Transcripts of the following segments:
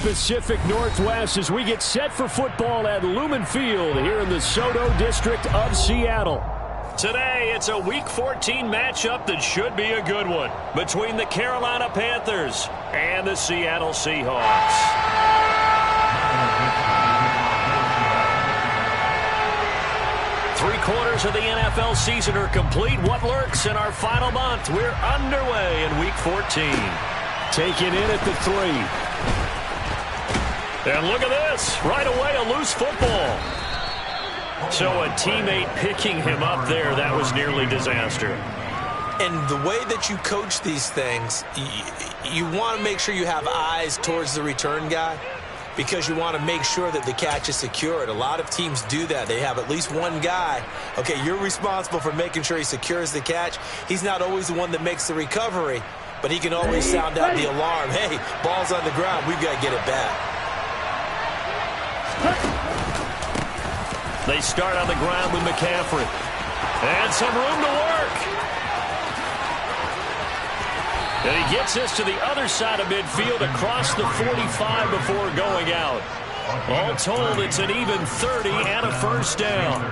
Pacific Northwest as we get set for football at Lumen Field here in the Soto District of Seattle. Today, it's a Week 14 matchup that should be a good one between the Carolina Panthers and the Seattle Seahawks. Three-quarters of the NFL season are complete. What lurks in our final month? We're underway in Week 14. Taken in at the 3. And look at this. Right away, a loose football. So a teammate picking him up there, that was nearly disaster. And the way that you coach these things, you want to make sure you have eyes towards the return guy because you want to make sure that the catch is secured. A lot of teams do that. They have at least one guy. Okay, you're responsible for making sure he secures the catch. He's not always the one that makes the recovery, but he can always sound out the alarm. Hey, ball's on the ground. We've got to get it back. They start on the ground with McCaffrey. And some room to work. And he gets this to the other side of midfield across the 45 before going out. All told, it's an even 30 and a first down.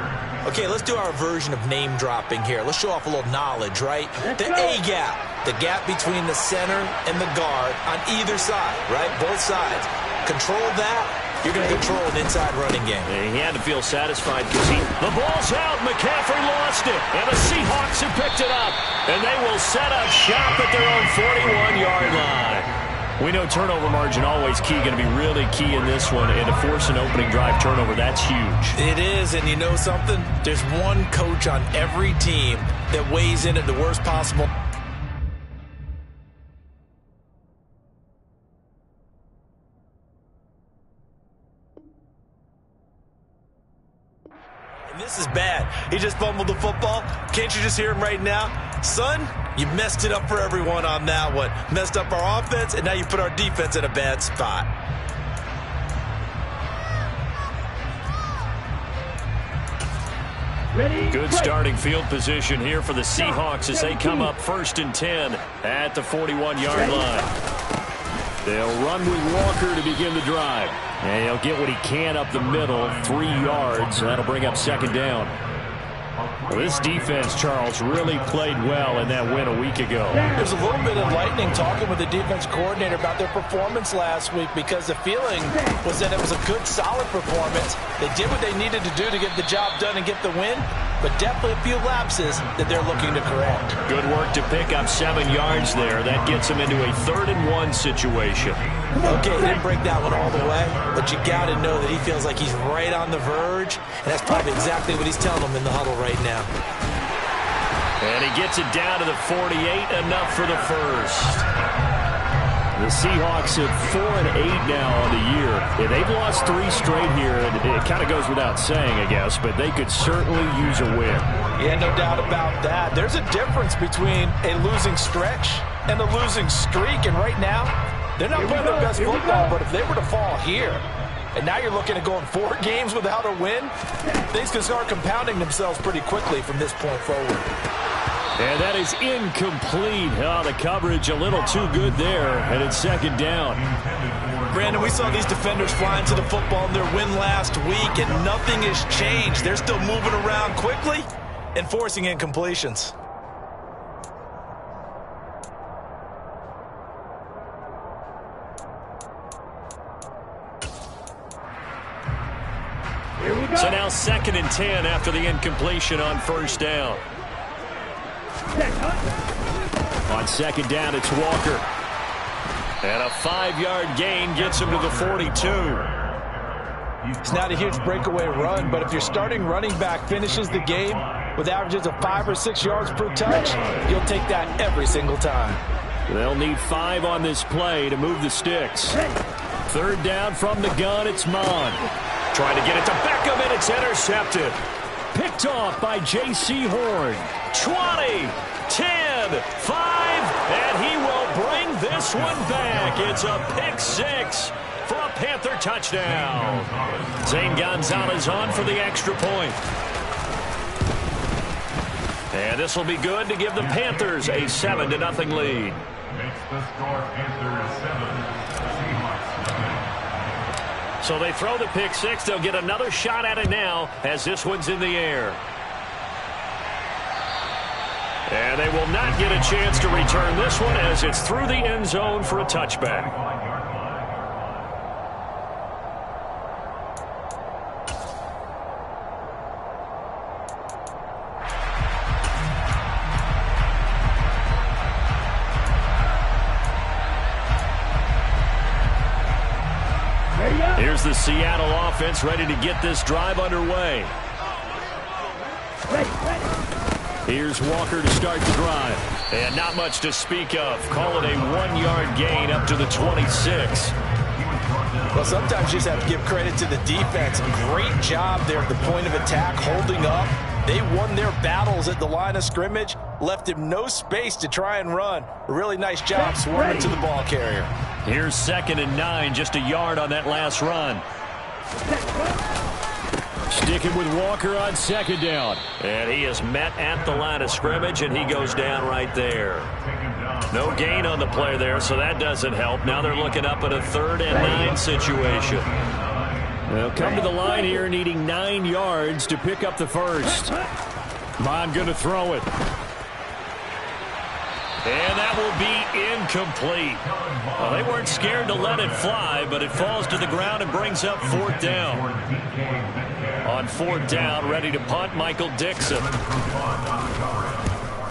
Okay, let's do our version of name dropping here. Let's show off a little knowledge, right? The A-gap, the gap between the center and the guard on either side, right? Both sides. Control that. You're going to control an inside running game. And he had to feel satisfied because the ball's out. McCaffrey lost it. And the Seahawks have picked it up. And they will set up shop at their own 41-yard line. We know turnover margin always key, going to be really key in this one. And to force an opening drive turnover, that's huge. It is, and you know something? There's one coach on every team that weighs in at the worst possible. This is bad. He just fumbled the football. Can't you just hear him right now? Son, you messed it up for everyone on that one. Messed up our offense, and now you put our defense in a bad spot. Good starting field position here for the Seahawks as they come up 1st and 10 at the 41-yard line. They'll run with Walker to begin the drive. And he'll get what he can up the middle, 3 yards. That'll bring up 2nd down. Well, this defense, Charles, really played well in that win a week ago. There's a little bit of lightning talking with the defense coordinator about their performance last week because the feeling was that it was a good, solid performance. They did what they needed to do to get the job done and get the win, but definitely a few lapses that they're looking to correct. Good work to pick up 7 yards there. That gets them into a 3rd and 1 situation. Okay, he didn't break that one all the way, but you got to know that he feels like he's right on the verge, and that's probably exactly what he's telling them in the huddle right now. And he gets it down to the 48, enough for the first. The Seahawks at 4-8 now on the year. Yeah, they've lost 3 straight here, and it kind of goes without saying, I guess, but they could certainly use a win. Yeah, no doubt about that. There's a difference between a losing stretch and a losing streak, and right now, they're not playing their best football, but if they were to fall here, and now you're looking at going 4 games without a win, things can start compounding themselves pretty quickly from this point forward. And that is incomplete. Oh, the coverage a little too good there, and it's 2nd down. Brandon, we saw these defenders flying to the football in their win last week, and nothing has changed. They're still moving around quickly and forcing incompletions. So now 2nd and 10 after the incompletion on 1st down. On 2nd down, it's Walker. And a 5-yard gain gets him to the 42. It's not a huge breakaway run, but if your starting running back finishes the game with averages of 5 or 6 yards per touch, you'll take that every single time. They'll need 5 on this play to move the sticks. 3rd down from the gun, it's Mon. Trying to get it to Beckham, and it's intercepted. Picked off by J.C. Horn. 20, 10, 5, and he will bring this one back. It's a pick 6 for a Panther touchdown. Zane Gonzalez on for the extra point. And this will be good to give the Panthers a 7-0 lead. Makes the score Panthers 7, Seahawks 9. So they throw the pick six. They'll get another shot at it now as this one's in the air. And they will not get a chance to return this one as it's through the end zone for a touchback. Here's the Seattle offense ready to get this drive underway. Here's Walker to start the drive. And not much to speak of. Call it a 1-yard gain up to the 26. Well, sometimes you just have to give credit to the defense. Great job there at the point of attack, holding up. They won their battles at the line of scrimmage, left him no space to try and run. A really nice job swarming to the ball carrier. Here's 2nd and 9, just a yard on that last run. Sticking with Walker on 2nd down. And he is met at the line of scrimmage, and he goes down right there. No gain on the play there, so that doesn't help. Now they're looking up at a 3rd and 9 situation. They'll come to the line here needing 9 yards to pick up the first. Bond going to throw it. And that will be incomplete. Well, they weren't scared to let it fly, but it falls to the ground and brings up 4th down. On 4th down, ready to punt, Michael Dixon.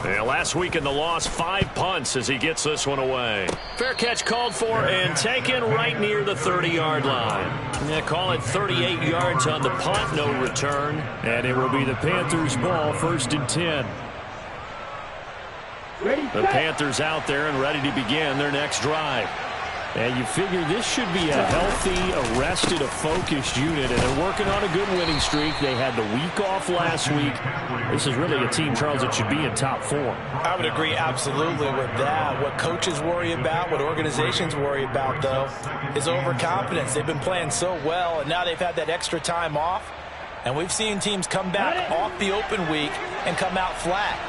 Yeah, last week in the loss, 5 punts as he gets this one away. Fair catch called for and taken right near the 30-yard line. Yeah, call it 38 yards on the punt, no return. And it will be the Panthers' ball, 1st and 10. The Panthers out there and ready to begin their next drive. And you figure this should be a healthy, arrested, a focused unit, and they're working on a good winning streak. They had the week off last week. This is really a team, Charles, that should be in top 4. I would agree absolutely with that. What coaches worry about, what organizations worry about, though, is overconfidence. They've been playing so well, and now they've had that extra time off. And we've seen teams come back off the open week and come out flat.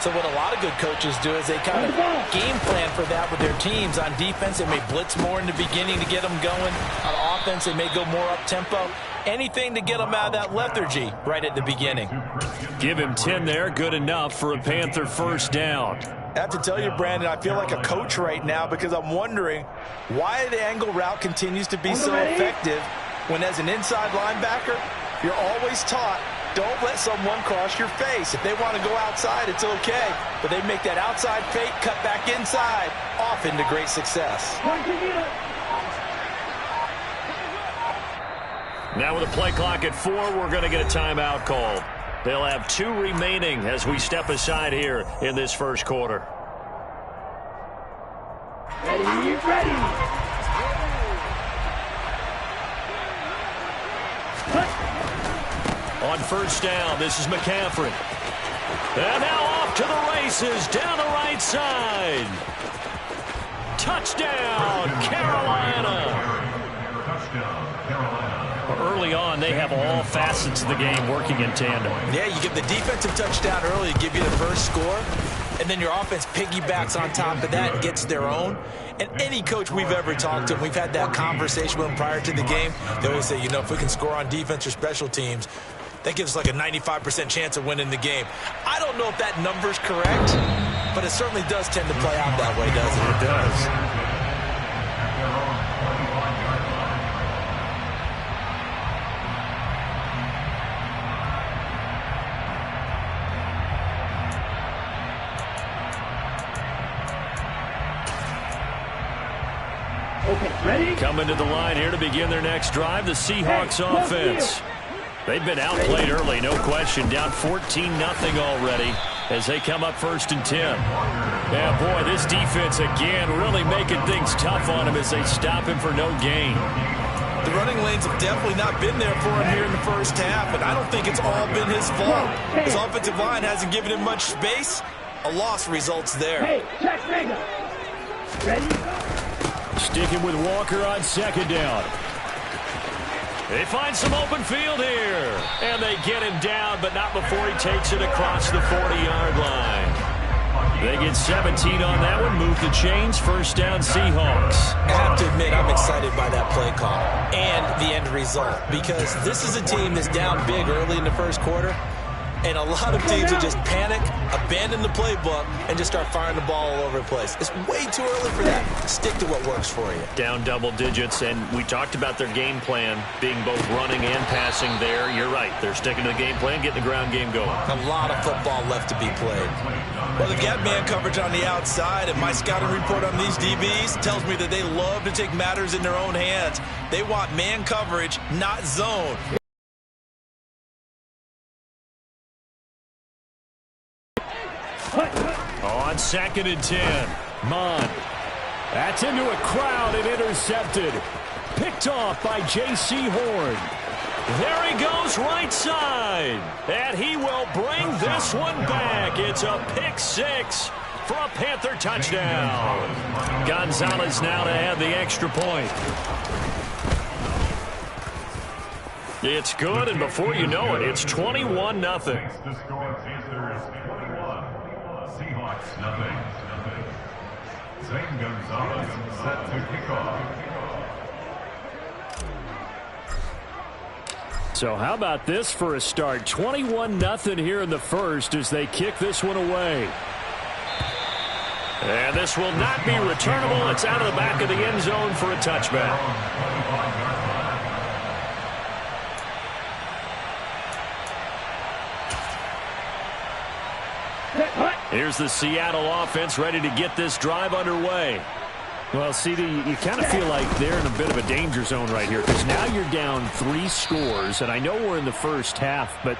So what a lot of good coaches do is they kind of game plan for that with their teams. On defense, they may blitz more in the beginning to get them going. On offense, they may go more up-tempo. Anything to get them out of that lethargy right at the beginning. Give him 10 there. Good enough for a Panther 1st down. I have to tell you, Brandon, I feel like a coach right now because I'm wondering why the angle route continues to be so effective when as an inside linebacker, you're always taught, don't let someone cross your face. If they want to go outside, it's okay. But they make that outside fake, cut back inside, often to great success. Now with a play clock at 4, we're going to get a timeout called. They'll have 2 remaining as we step aside here in this first quarter. Ready. On 1st down, this is McCaffrey. And now off to the races down the right side. Touchdown, Carolina. Early on, they have all facets of the game working in tandem. Yeah, you get the defensive touchdown early to give you the first score, and then your offense piggybacks on top of that and gets their own. And any coach we've ever talked to, we've had that conversation with them prior to the game, they always say, you know, if we can score on defense or special teams, that gives us like a 95% chance of winning the game. I don't know if that number's correct, but it certainly does tend to play out that way, doesn't it? It does. Okay, ready? Coming to the line here to begin their next drive, the Seahawks offense. They've been outplayed early, no question. Down 14-0 already as they come up 1st and 10. Yeah, boy, this defense again really making things tough on him as they stop him for no gain. The running lanes have definitely not been there for him here in the first half, and I don't think it's all been his fault. His offensive line hasn't given him much space. A loss results there. Hey, check, ready? Sticking with Walker on 2nd down. They find some open field here. And they get him down, but not before he takes it across the 40-yard line. They get 17 on that one. Move the chains. First down, Seahawks. I have to admit, I'm excited by that play call and the end result, because this is a team that's down big early in the first quarter, and a lot of teams will just panic, abandon the playbook, and just start firing the ball all over the place. It's way too early for that. Stick to what works for you. Down double digits, and we talked about their game plan being both running and passing there. You're right. They're sticking to the game plan, getting the ground game going. A lot of football left to be played. Well, they've got man coverage on the outside, and my scouting report on these DBs tells me that they love to take matters in their own hands. They want man coverage, not zone. On 2nd and 10, Mond. That's into a crowd and intercepted. Picked off by J.C. Horn. There he goes right side. And he will bring this one back. It's a pick six for a Panther touchdown. Gonzalez now to add the extra point. It's good, and before you know it, it's 21-0. Nothing. Zane Gonzalez set to kick off. So how about this for a start? 21-0 here in the first as they kick this one away. And this will not be returnable. It's out of the back of the end zone for a touchback. Here's the Seattle offense ready to get this drive underway. Well, CD, you kind of feel like they're in a bit of a danger zone right here because now you're down 3 scores, and I know we're in the first half, but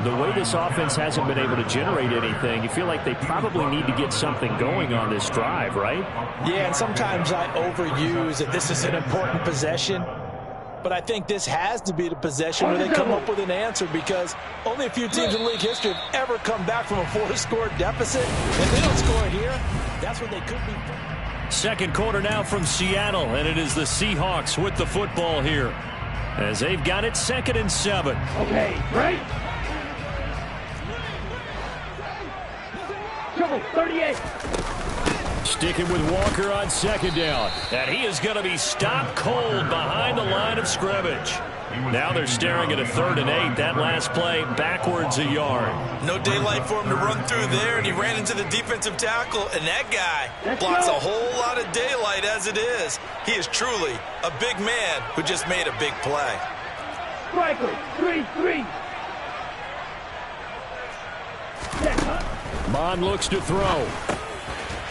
the way this offense hasn't been able to generate anything, you feel like they probably need to get something going on this drive, right? Yeah, and sometimes I overuse that this is an important possession. But I think this has to be the possession where they come up with an answer, because only a few teams in league history have ever come back from a 4-score deficit. If they don't score here, that's what they could be. Second quarter now from Seattle, and it is the Seahawks with the football here as they've got it 2nd and 7. Okay, right? Trouble, 38. Sticking with Walker on 2nd down. And he is going to be stopped cold behind the line of scrimmage. Now they're staring at a 3rd and 8. That last play backwards a yard. No daylight for him to run through there, and he ran into the defensive tackle, and that guy blocks a whole lot of daylight as it is. He is truly a big man who just made a big play. Striker, 3-3. Mond looks to throw.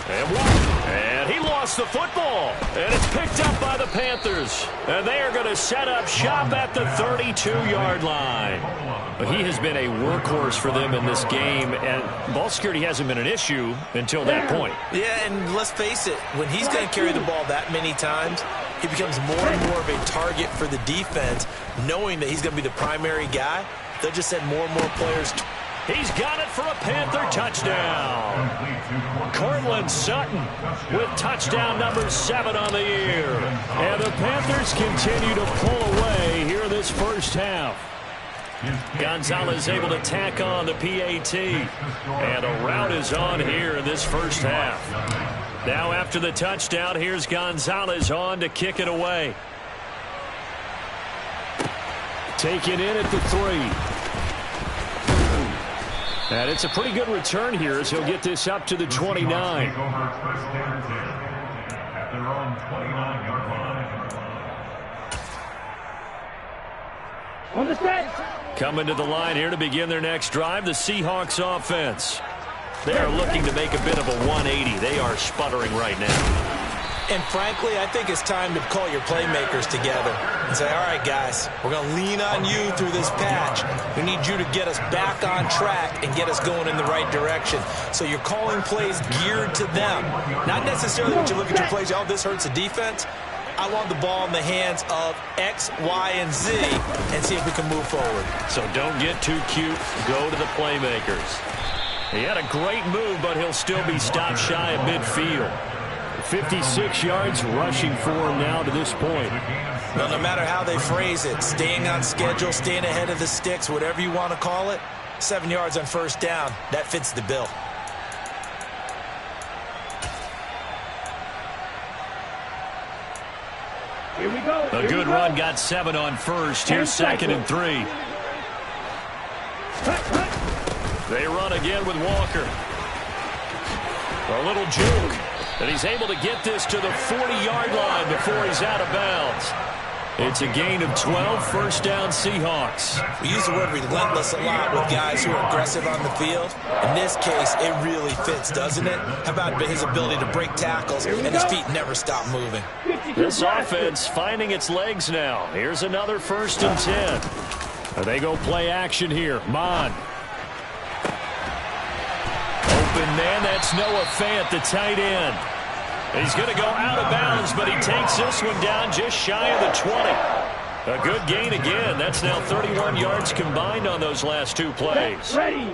And he lost the football. And it's picked up by the Panthers. And they are going to set up shop at the 32-yard line. But he has been a workhorse for them in this game, and ball security hasn't been an issue until that point. Yeah, and let's face it, when he's going to carry the ball that many times, he becomes more and more of a target for the defense, knowing that he's going to be the primary guy. They'll just send more and more players. He's got it for a Panther touchdown. Cortland Sutton with touchdown number 7 on the year. And the Panthers continue to pull away here this first half. Gonzalez able to tack on the PAT. And a route is on here in this first half. Now after the touchdown, here's Gonzalez on to kick it away. Taken in at the 3. And it's a pretty good return here as he'll get this up to the 29. On the set. Coming to the line here to begin their next drive, the Seahawks offense. They are looking to make a bit of a 180. They are sputtering right now. And frankly, I think it's time to call your playmakers together and say, all right, guys, we're going to lean on you through this patch. We need you to get us back on track and get us going in the right direction. So you're calling plays geared to them. Not necessarily when you look at your plays, oh, this hurts the defense. I want the ball in the hands of X, Y, and Z and see if we can move forward. So don't get too cute. Go to the playmakers. He had a great move, but he'll still be stopped shy of midfield. 56 yards rushing for him now to this point. Well, no matter how they phrase it, staying on schedule, staying ahead of the sticks, whatever you want to call it, 7 yards on first down, that fits the bill. Here we go. A good run got 7 on first. Here's 2nd and 3. They run again with Walker. A little juke. And he's able to get this to the 40-yard line before he's out of bounds. It's a gain of 12, first down Seahawks. We use the word relentless a lot with guys who are aggressive on the field. In this case, it really fits, doesn't it? How about his ability to break tackles and his feet never stop moving? This offense finding its legs now. Here's another 1st and 10. They go play action here. Mon. Open man, that's Noah Fant, the tight end. He's going to go out of bounds, but he takes this one down just shy of the 20. A good gain again. That's now 31 yards combined on those last 2 plays. Ready.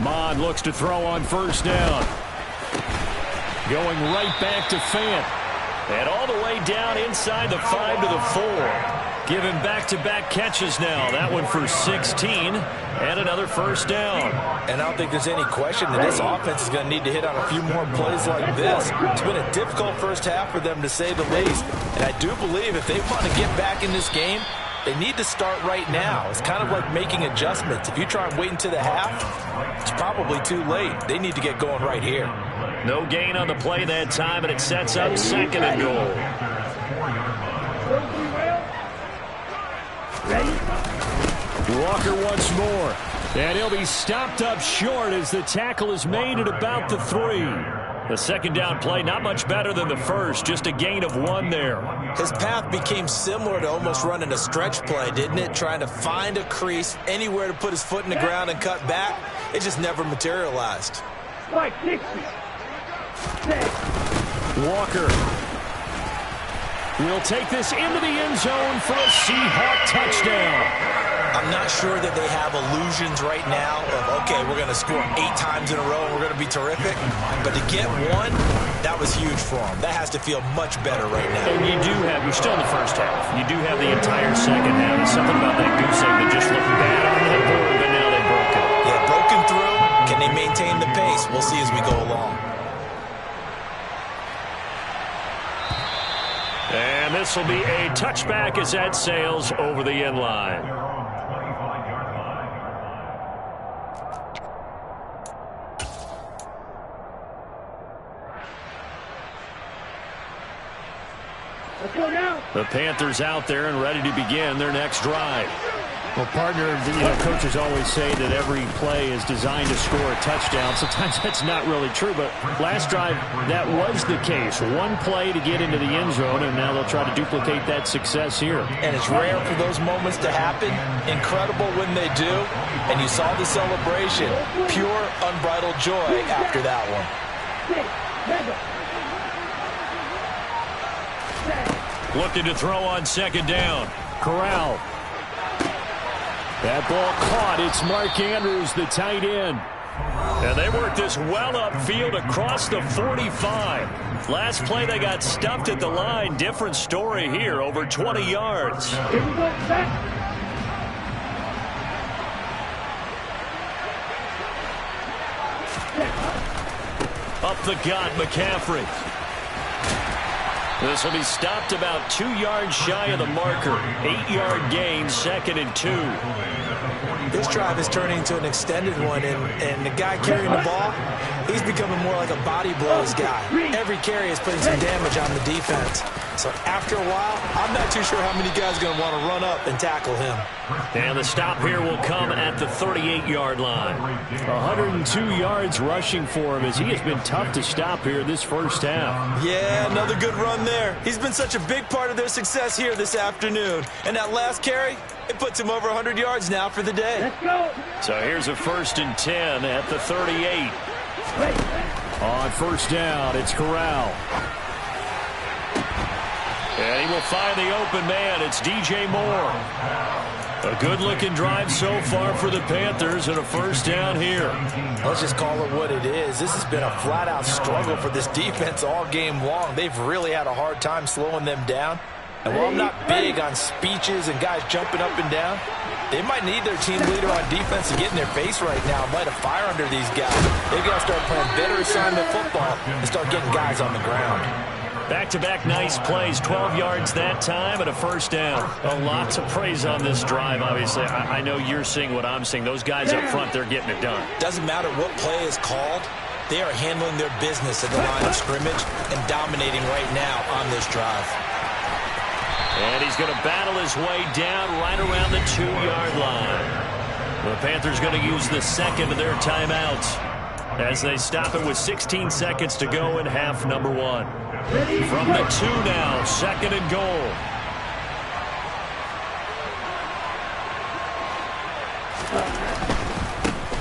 Mon looks to throw on 1st down. Going right back to Fant. And all the way down inside the 5 to the 4. Give him back-to-back catches now. That one for 16 and another 1st down. And I don't think there's any question that this offense is going to need to hit on a few more plays like this. It's been a difficult first half for them, to say the least. And I do believe if they want to get back in this game, they need to start right now. It's kind of like making adjustments. If you try and wait until the half, it's probably too late. They need to get going right here. No gain on the play that time, and it sets up 2nd and goal. Walker once more. And he'll be stopped up short as the tackle is made at about the 3. The 2nd down play, not much better than the first, just a gain of 1 there. His path became similar to almost running a stretch play, didn't it? Trying to find a crease, anywhere to put his foot in the ground and cut back. It just never materialized. Mike, 60. Walker will take this into the end zone for a Seahawk touchdown. I'm not sure that they have illusions right now of, okay, we're going to score 8 times in a row and we're going to be terrific. But to get 1, that was huge for them. That has to feel much better right now. And you're still in the first half. You do have the entire second half. There's something about that goose egg that just looked bad on that board, but now they've broken. Yeah, broken through. Can they maintain the pace? We'll see as we go along. And this will be a touchback as that sails over the end line. Let's go now. The Panthers out there and ready to begin their next drive. Well, partner, coaches always say that every play is designed to score a touchdown. Sometimes that's not really true, but last drive, that was the case. 1 play to get into the end zone, and now they'll try to duplicate that success here. And it's rare for those moments to happen. Incredible when they do. And you saw the celebration. Pure, unbridled joy after that one. Looking to throw on 2nd down. Corral. That ball caught. It's Mark Andrews, the tight end. And they worked this well upfield across the 45. Last play they got stuffed at the line. Different story here, over 20 yards. Here we go, back. Up the gut, McCaffrey. This will be stopped about 2 yards shy of the marker. 8-yard gain, 2nd and 2. This drive is turning into an extended one, and the guy carrying the ball, he's becoming more like a body blows guy. Every carry is putting some damage on the defense. So after a while, I'm not too sure how many guys are going to want to run up and tackle him. And the stop here will come at the 38-yard line. 102 yards rushing for him as he has been tough to stop here this first half. Yeah, another good run there. He's been such a big part of their success here this afternoon. And that last carry, it puts him over 100 yards now for the day. Let's go. So here's a 1st and 10 at the 38. On 1st down, it's Corral. And he will find the open man. It's DJ Moore. A good-looking drive so far for the Panthers and a 1st down here. Let's just call it what it is. This has been a flat-out struggle for this defense all game long. They've really had a hard time slowing them down. And while I'm not big on speeches and guys jumping up and down, They might need their team leader on defense to get in their face right now and light a fire under these guys. They've got to start playing better assignment football and start getting guys on the ground. Back-to-back nice plays, 12 yards that time and a first down. A lot to praise on this drive, obviously. I know you're seeing what I'm seeing. Those guys up front, they're getting it done. Doesn't matter what play is called. They are handling their business at the line of scrimmage and dominating right now on this drive. And he's going to battle his way down right around the 2-yard line. The Panthers going to use the second of their timeouts as they stop it with 16 seconds to go in half number 1. From the 2 now, second and goal.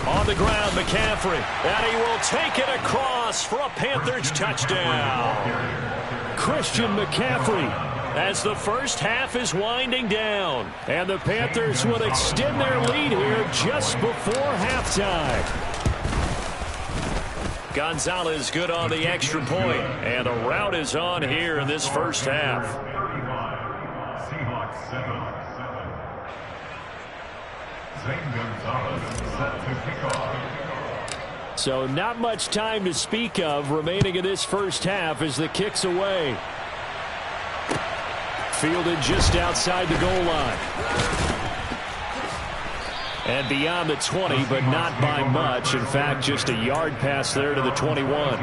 On the ground, McCaffrey. And he will take it across for a Panthers touchdown. Christian McCaffrey, as the first half is winding down. And the Panthers will extend their lead here just before halftime. Gonzalez good on the extra point. And the route is on here in this first half. Seahawks 7. Zane Gonzalez set to kick off. So not much time to speak of remaining in this first half as the kick's away. Fielded just outside the goal line. And beyond the 20, but not by much. In fact, just a yard pass there to the 21.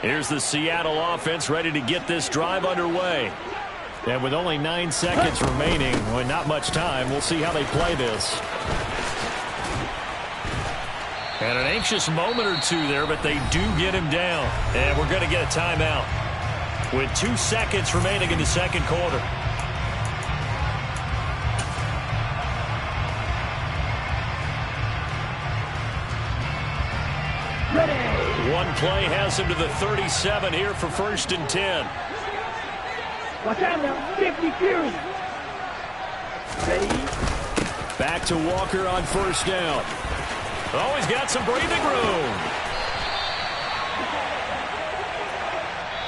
Here's the Seattle offense ready to get this drive underway. And with only 9 seconds remaining, well, not much time, we'll see how they play this. And an anxious moment or two there, but they do get him down. And we're going to get a timeout with 2 seconds remaining in the second quarter. One play has him to the 37 here for 1st and 10. Watch out now, 50 Fury. Ready? Back to Walker on 1st down. Oh, he's got some breathing room.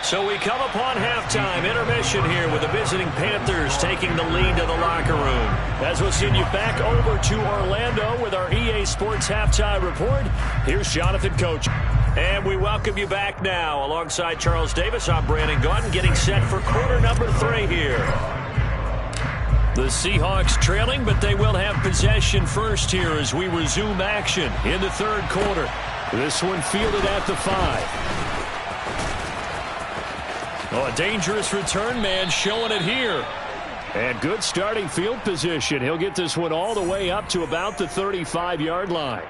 So we come upon halftime, intermission here with the visiting Panthers taking the lead to the locker room. As we'll send you back over to Orlando with our EA Sports Halftime Report, here's Jonathan Coach. And we welcome you back now. Alongside Charles Davis, I'm Brandon Gaudin, getting set for quarter number 3 here. The Seahawks trailing, but they will have possession first here as we resume action in the third quarter. This one fielded at the 5. Oh, a dangerous return man showing it here. And good starting field position. He'll get this one all the way up to about the 35-yard line.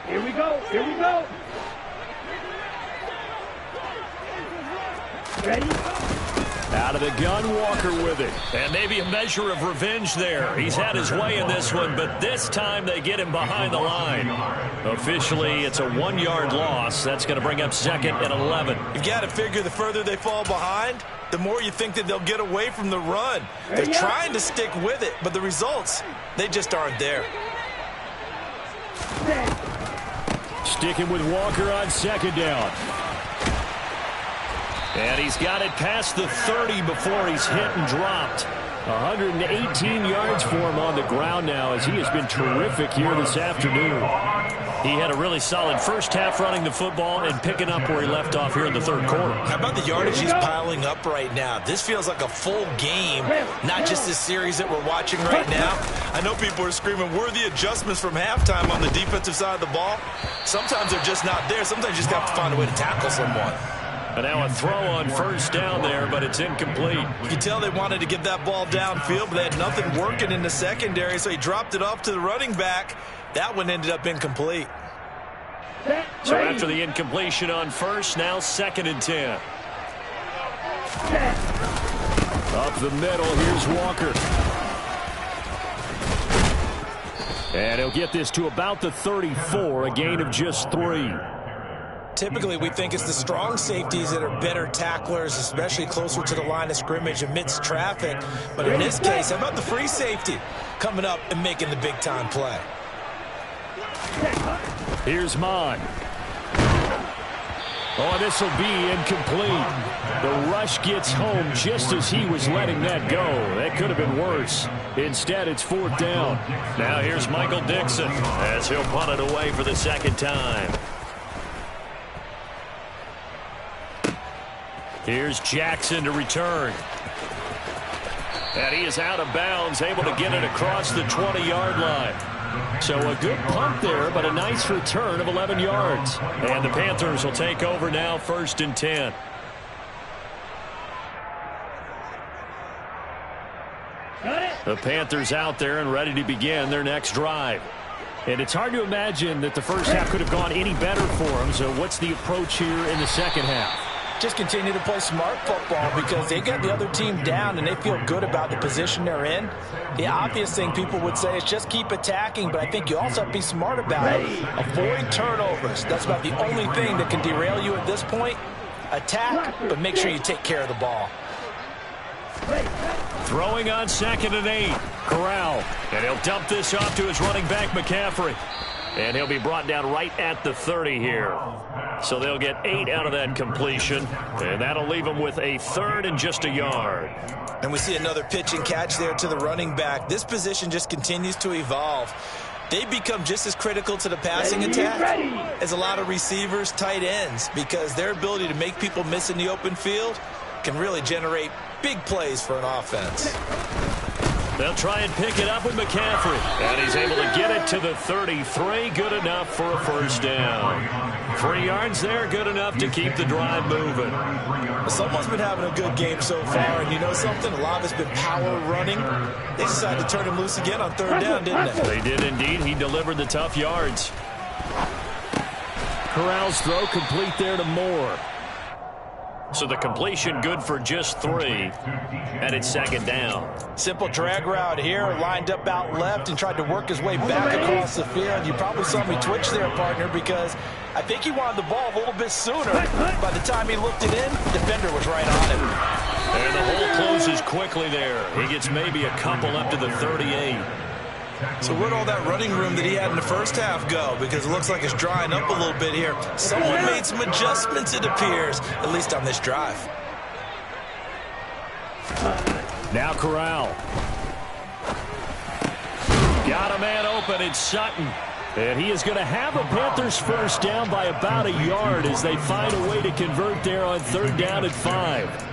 Here we go. Here we go. Ready? Out of the gun, Walker with it. And maybe a measure of revenge there. He's had his way in this one, but this time they get him behind the line. Officially, it's a 1-yard loss. That's going to bring up 2nd and 11. You've got to figure the further they fall behind, the more you think that they'll get away from the run. They're trying to stick with it, but the results, they just aren't there. Sticking with Walker on 2nd down. And he's got it past the 30 before he's hit and dropped. 118 yards for him on the ground now as he has been terrific here this afternoon. He had a really solid first half running the football and picking up where he left off here in the third quarter. How about the yardage he's piling up right now? This feels like a full game, not just this series that we're watching right now. I know people are screaming, where are the adjustments from halftime on the defensive side of the ball? Sometimes they're just not there. Sometimes you just have to find a way to tackle someone. And now a throw on 1st down there, but it's incomplete. You can tell they wanted to get that ball downfield, but they had nothing working in the secondary, so he dropped it off to the running back. That one ended up incomplete. So after the incompletion on 1st, now 2nd and 10. Up the middle, here's Walker. And he'll get this to about the 34, a gain of just 3. typically we think it's the strong safeties that are better tacklers, especially closer to the line of scrimmage amidst traffic. But in this case, how about the free safety coming up and making the big-time play? Here's Mon. Oh, this will be incomplete. The rush gets home just as he was letting that go. That could have been worse. Instead, it's 4th down. Now here's Michael Dixon as he'll punt it away for the second time. Here's Jackson to return. And he is out of bounds, able to get it across the 20-yard line. So a good punt there, but a nice return of 11 yards. And the Panthers will take over now, 1st and 10. The Panthers out there and ready to begin their next drive. And it's hard to imagine that the first half could have gone any better for them. So what's the approach here in the second half? Just continue to play smart football because they get the other team down and they feel good about the position they're in. The obvious thing people would say is just keep attacking, but I think you also have to be smart about it. Avoid turnovers. That's about the only thing that can derail you at this point. Attack, but make sure you take care of the ball. Throwing on 2nd and 8. Corral. And he'll dump this off to his running back, McCaffrey. And he'll be brought down right at the 30 here. So they'll get 8 out of that completion. And that'll leave them with a 3rd and just a yard. And we see another pitch and catch there to the running back. This position just continues to evolve. They become just as critical to the passing attack as a lot of receivers, tight ends, because their ability to make people miss in the open field can really generate big plays for an offense. They'll try and pick it up with McCaffrey. And he's able to get it to the 33. Good enough for a 1st down. 3 yards there, good enough to keep the drive moving. Someone's been having a good game so far, and you know something? A lot of it's been power running. They decided to turn him loose again on 3rd down, didn't they? They did indeed. He delivered the tough yards. Corral's throw complete there to Moore. So the completion good for just 3. And it's 2nd down. Simple drag route here, lined up out left and tried to work his way back across the field. You probably saw me twitch there, partner, because I think he wanted the ball a little bit sooner. By the time he looked it in, defender was right on him. And the hole closes quickly there. He gets maybe a couple up to the 38. So where'd all that running room that he had in the first half go? Because it looks like it's drying up a little bit here. Someone made some adjustments, it appears, at least on this drive. Now Corral. Got a man open. It's Sutton. And he is going to have a Panthers 1st down by about a yard as they find a way to convert there on 3rd down and 5.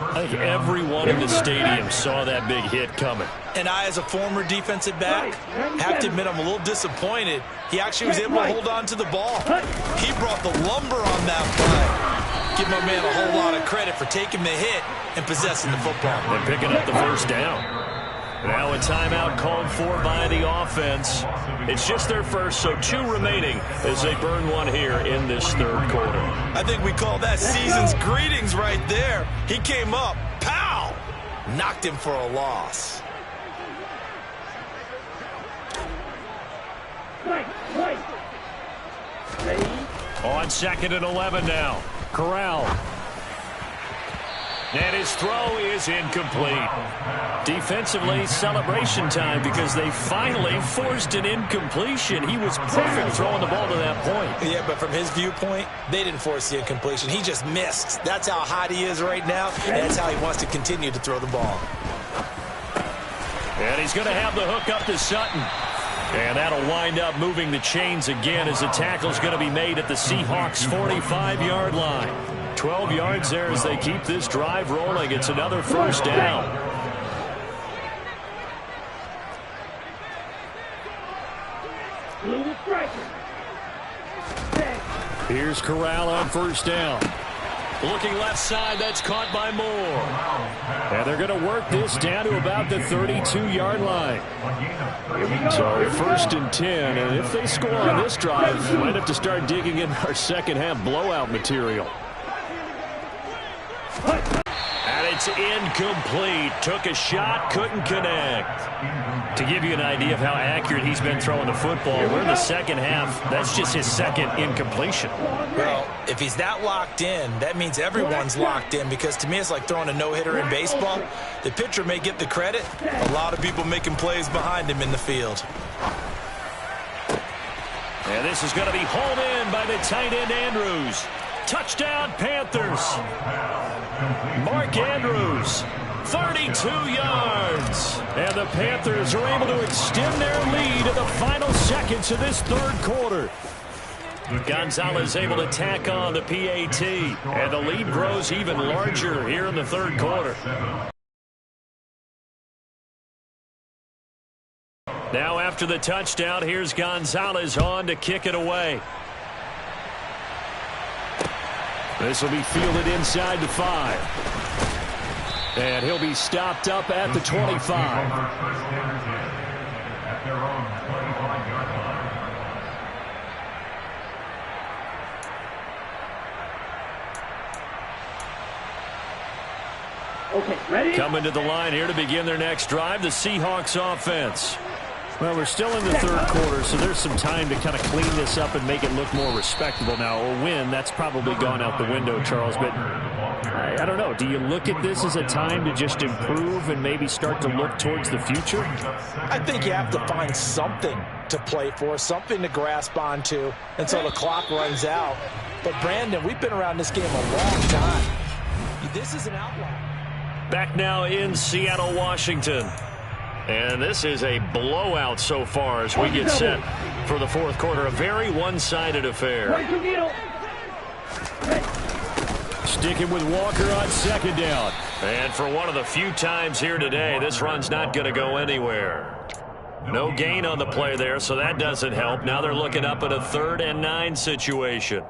I think everyone in the stadium saw that big hit coming. And I, as a former defensive back, have to admit I'm a little disappointed. He actually was able to hold on to the ball. He brought the lumber on that play. Give my man a whole lot of credit for taking the hit and possessing the football. And picking up the 1st down. Now a timeout called for by the offense. It's just their first, so 2 remaining as they burn one here in this 3rd quarter. I think we call that season's greetings right there. He came up, pow! Knocked him for a loss. On 2nd and 11 now. Corral. And his throw is incomplete. Defensively, celebration time because they finally forced an incompletion. He was perfect throwing the ball to that point. Yeah, but from his viewpoint, they didn't force the incompletion. He just missed. That's how hot he is right now, and that's how he wants to continue to throw the ball. And he's going to have the hook up to Sutton. And that'll wind up moving the chains again as the tackle's going to be made at the Seahawks' 45-yard line. 12 yards there as they keep this drive rolling. It's another 1st down. Here's Corral on 1st down. Looking left side, that's caught by Moore. And they're going to work this down to about the 32-yard line. So 1st and 10, and if they score on this drive, we might have to start digging in our second half blowout material. And It's incomplete. Took a shot, couldn't connect. To give you an idea of how accurate he's been throwing the football, we're in the second half. That's just his second incompletion. Well, if he's that locked in, that means everyone's locked in, because to me it's like throwing a no-hitter in baseball. The pitcher may get the credit. A lot of people making plays behind him in the field. And this is going to be hauled in by the tight end Andrews. Touchdown, Panthers. Mark Andrews, 32 yards. And the Panthers are able to extend their lead in the final seconds of this third quarter. Gonzalez able to tack on the PAT. And the lead grows even larger here in the third quarter. Now after the touchdown, here's Gonzalez on to kick it away. This will be fielded inside the 5. And he'll be stopped up at the 25. Okay, ready? Coming to the line here to begin their next drive, the Seahawks offense. Well, we're still in the third quarter, so there's some time to kind of clean this up and make it look more respectable now. Or win, that's probably gone out the window, Charles. But I don't know. Do you look at this as a time to just improve and maybe start to look towards the future? I think you have to find something to play for, something to grasp onto until the clock runs out. But, Brandon, we've been around this game a long time. This is an outlier. Back now in Seattle, Washington. And this is a blowout so far as we get set for the fourth quarter. A very one-sided affair. Sticking with Walker on second down. And for one of the few times here today, this run's not going to go anywhere. No gain on the play there, so that doesn't help. Now they're looking up at a 3rd and 9 situation.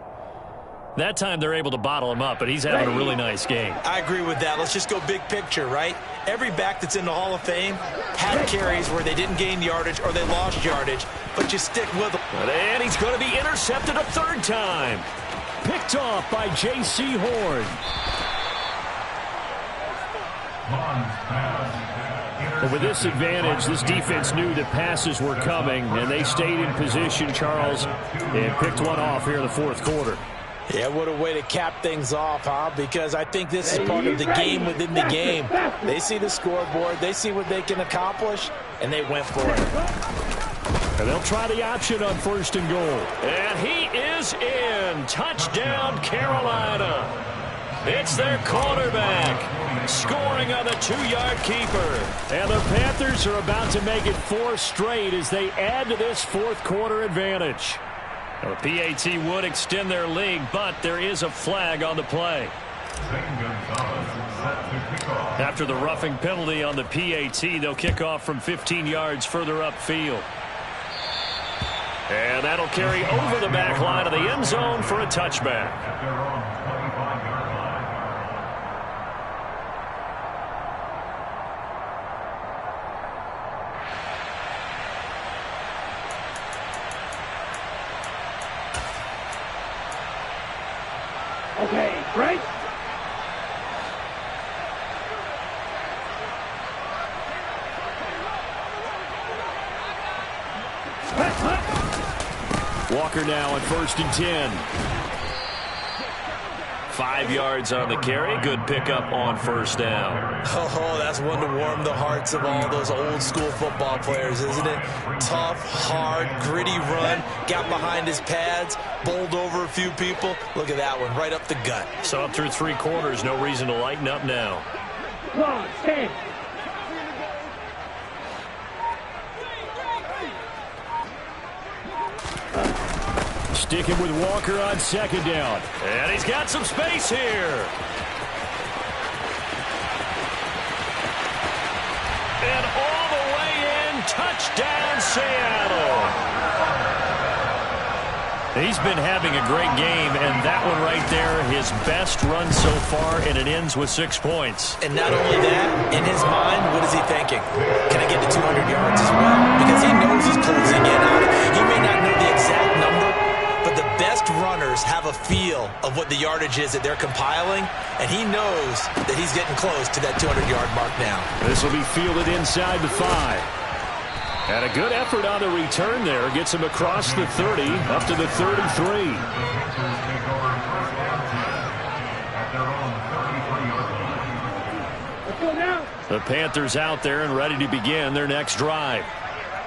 That time they're able to bottle him up, but he's having a really nice game. I agree with that. Let's just go big picture, right? Every back that's in the Hall of Fame had carries where they didn't gain yardage or they lost yardage, but you stick with them. And he's going to be intercepted a 3rd time. Picked off by J.C. Horn. But with this advantage, this defense knew that passes were coming, and they stayed in position, Charles, and picked one off here in the fourth quarter. Yeah, what a way to cap things off, huh? Because I think this is part of the game within the game. They see the scoreboard, they see what they can accomplish, and they went for it. And they'll try the option on 1st and goal. And he is in. Touchdown, Carolina. It's their quarterback scoring on the 2-yard keeper. And the Panthers are about to make it 4 straight as they add to this fourth quarter advantage. The PAT would extend their lead, but there is a flag on the play. After the roughing penalty on the PAT, they'll kick off from 15 yards further upfield. And that'll carry over the back line of the end zone for a touchback. Okay, right? Walker now on 1st and 10. 5 yards on the carry. Good pickup on 1st down. Oh, that's one to warm the hearts of all those old school football players, isn't it? Tough, hard, gritty run. Got behind his pads, bowled over a few people. Look at that one, right up the gut. So up through 3 quarters, no reason to lighten up now. Come on, 10. Sticking with Walker on 2nd down. And he's got some space here. And all the way in, touchdown Seattle. He's been having a great game, and that one right there, his best run so far, and it ends with 6 points. And not only that, in his mind, what is he thinking? Can I get to 200 yards as well? Because he knows he's closing in on it. He may not know the exact number, but the best runners have a feel of of what the yardage is that they're compiling, and he knows that he's getting close to that 200-yard mark now. This will be fielded inside the 5. And a good effort on the return there. Gets him across the 30, up to the 33. The Panthers out there and ready to begin their next drive.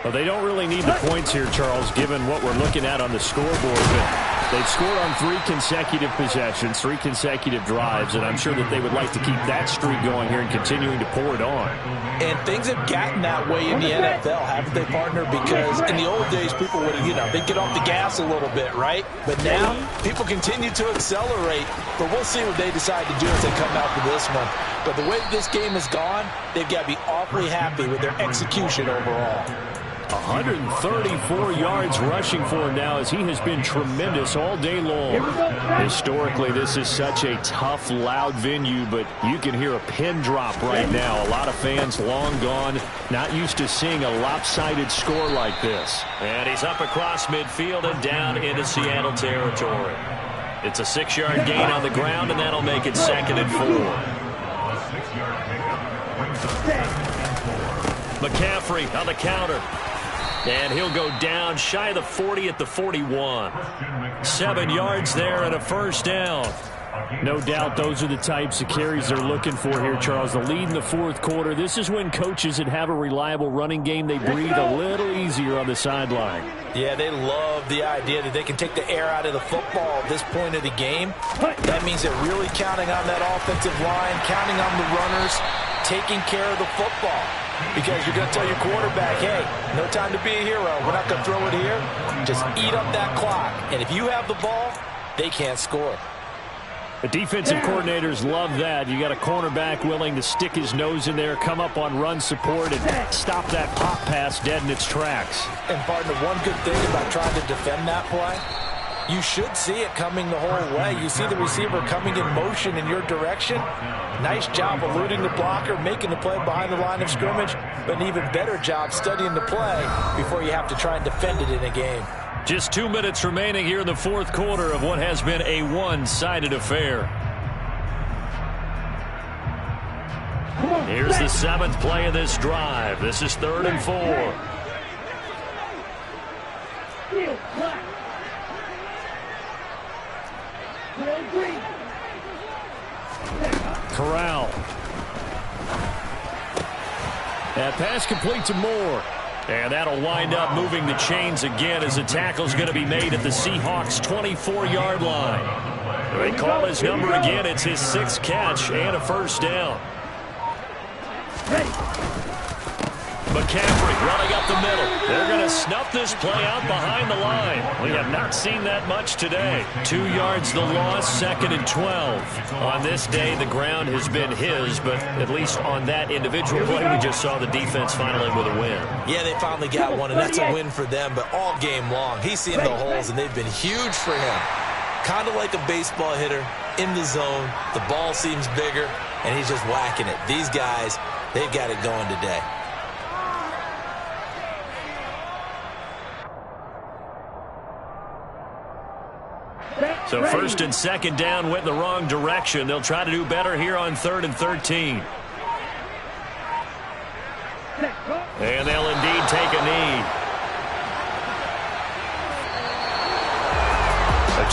Well, they don't really need the points here, Charles, given what we're looking at on the scoreboard. But they've scored on 3 consecutive possessions, 3 consecutive drives, and I'm sure that they would like to keep that streak going here and continuing to pour it on. And things have gotten that way in the NFL, haven't they, partner? Because in the old days, people would, they'd get off the gas a little bit, right? But now, people continue to accelerate. But we'll see what they decide to do as they come out for this one. But the way this game has gone, they've got to be awfully happy with their execution overall. 134 yards rushing for him now as he has been tremendous all day long. Historically, this is such a tough, loud venue, but you can hear a pin drop right now. A lot of fans long gone, not used to seeing a lopsided score like this. And he's up across midfield and down into Seattle territory. It's a 6-yard gain on the ground, and that'll make it 2nd and 4. McCaffrey on the counter. And he'll go down shy of the 40 at the 41. 7 yards there and a first down. No doubt those are the types of carries they're looking for here, Charles. The lead in the 4th quarter. This is when coaches that have a reliable running game, they breathe a little easier on the sideline. Yeah, they love the idea that they can take the air out of the football at this point of the game. That means they're really counting on that offensive line, counting on the runners, taking care of the football. Because you're going to tell your quarterback, hey, no time to be a hero. We're not going to throw it here. Just eat up that clock. And if you have the ball, they can't score. The defensive coordinators love that. You got a cornerback willing to stick his nose in there, come up on run support, and stop that pop pass dead in its tracks. And, partner, one good thing about trying to defend that play, you should see it coming the whole way. You see the receiver coming in motion in your direction. Nice job eluding the blocker, making the play behind the line of scrimmage, but an even better job studying the play before you have to try and defend it in a game. Just 2 minutes remaining here in the 4th quarter of what has been a one-sided affair. Here's the 7th play of this drive. This is 3rd and 4. Corral. That pass complete to Moore. And that'll wind up moving the chains again as the tackle's going to be made at the Seahawks' 24-yard line. They call his number again. It's his 6th catch and a first down. McCaffrey running up the middle. They're going to snuff this play out behind the line. We have not seen that much today. 2 yards the loss, 2nd and 12. On this day, the ground has been his, but at least on that individual play, we just saw the defense finally with a win. Yeah, they finally got one, and that's a win for them, but all game long, he's seen the holes, and they've been huge for him. Kind of like a baseball hitter in the zone. The ball seems bigger, and he's just whacking it. These guys, they've got it going today. So 1st and 2nd down went in the wrong direction. They'll try to do better here on 3rd and 13. And they'll indeed take a knee.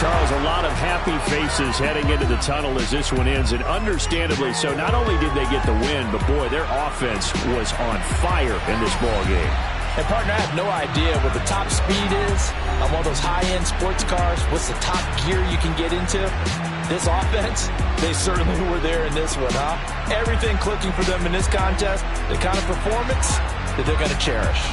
Charles, a lot of happy faces heading into the tunnel as this one ends, and understandably so. Not only did they get the win, but boy, their offense was on fire in this ball game. And, partner, I have no idea what the top speed is on one of those high-end sports cars. What's the top gear you can get into? This offense, they certainly were there in this one, huh? Everything clicking for them in this contest, the kind of performance that they're going to cherish.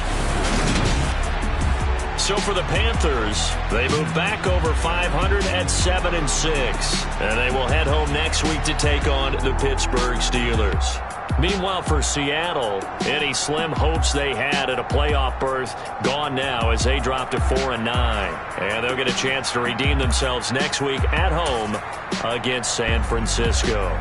So for the Panthers, they move back over 500 at 7-6. And they will head home next week to take on the Pittsburgh Steelers. Meanwhile, for Seattle, any slim hopes they had at a playoff berth gone now as they drop to 4-9. And they'll get a chance to redeem themselves next week at home against San Francisco.